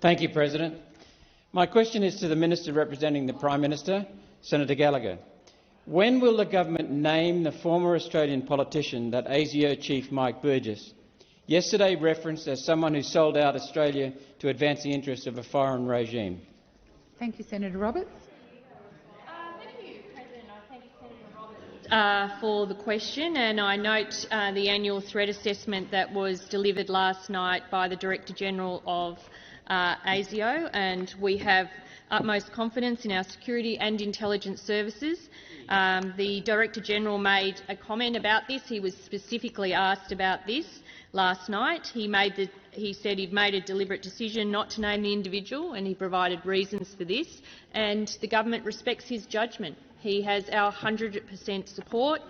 Thank you, President. My question is to the Minister representing the Prime Minister, Senator Gallagher. When will the government name the former Australian politician that ASIO chief Mike Burgess yesterday referenced as someone who sold out Australia to advance the interests of a foreign regime? Thank you, Senator Roberts. Thank you, President. I thank Senator Roberts for the question, and I note the annual threat assessment that was delivered last night by the Director-General of ASIO, and we have utmost confidence in our security and intelligence services. The Director-General made a comment about this. He was specifically asked about this last night. He said he'd made a deliberate decision not to name the individual, and he provided reasons for this, and the government respects his judgment. He has our 100% support.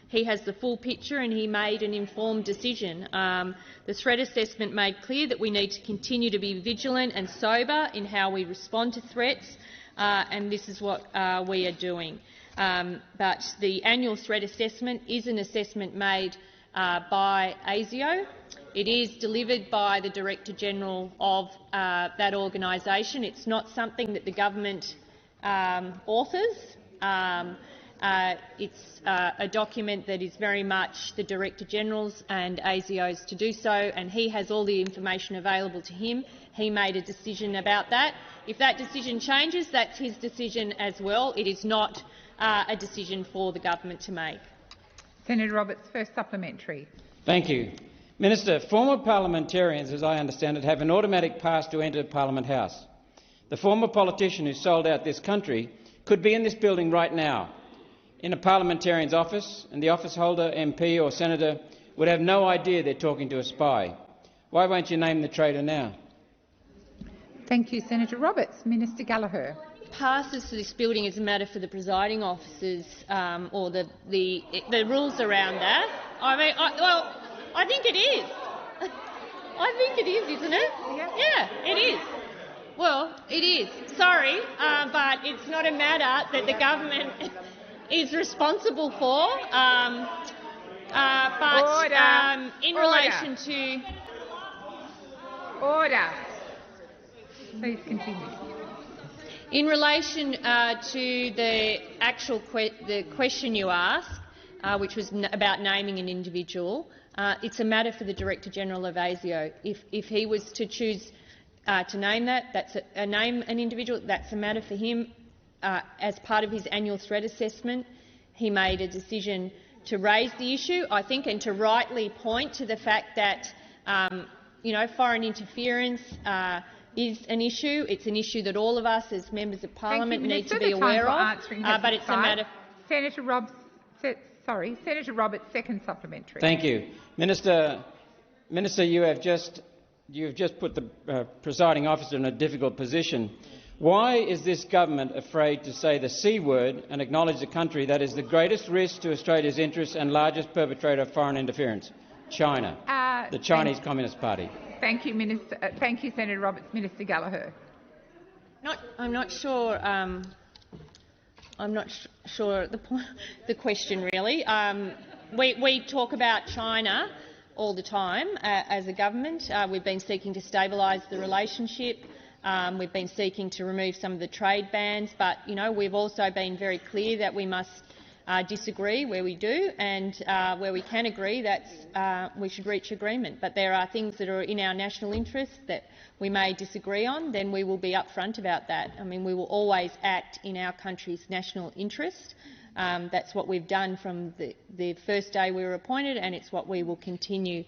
He has the full picture, and he made an informed decision. The threat assessment made clear that we need to continue to be vigilant and sober in how we respond to threats, and this is what we are doing. But the annual threat assessment is an assessment made by ASIO. It is delivered by the Director-General of that organisation. It's not something that the government authors. It's a document that is very much the Director-General's and ASIO's to do so, and he has all the information available to him. He made a decision about that. If that decision changes, that's his decision as well. It is not a decision for the government to make. Senator Roberts, first supplementary. Thank you. Minister, former parliamentarians, as I understand it, have an automatic pass to enter Parliament House. The former politician who sold out this country could be in this building right now, in a parliamentarian's office, and the office holder, MP or senator would have no idea they're talking to a spy. Why won't you name the traitor now? Thank you, Senator Roberts. Minister Gallagher. Passes to this building is a matter for the presiding officers or the rules around that. I mean, I think it is. I think it is, isn't it? Yeah, it is. Well, it is. Sorry, but it's not a matter that the government is responsible for. In relation to order, please continue. In relation to the actual the question you asked, which was about naming an individual, it's a matter for the Director-General of ASIO. If he was to choose to name an individual, that's a matter for him. As part of his annual threat assessment, he made a decision to raise the issue, I think, and to rightly point to the fact that foreign interference is an issue. It's an issue that all of us as members of Parliament need to be aware of. But it's a matter. Senator Roberts, second supplementary. Thank you, Minister. You have just put the presiding officer in a difficult position. Why is this government afraid to say the C word and acknowledge the country that is the greatest risk to Australia's interests and largest perpetrator of foreign interference? China, the Chinese Communist Party. Thank you, Minister. Thank you, Senator Roberts. Minister Gallagher. I'm not sure. I'm not sure the question really. We talk about China all the time as a government. We've been seeking to stabilise the relationship. We've been seeking to remove some of the trade bans, but we've also been very clear that we must disagree where we do, and where we can agree, we should reach agreement. But there are things that are in our national interest that we may disagree on, then we will be upfront about that. I mean, we will always act in our country's national interest. That's what we've done from the first day we were appointed, and it's what we will continue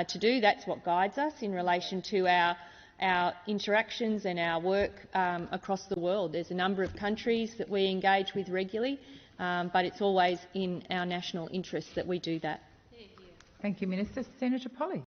to do. That's what guides us in relation to our interactions and our work across the world. There's a number of countries that we engage with regularly, but it's always in our national interest that we do that. Thank you, Minister. Senator Polley.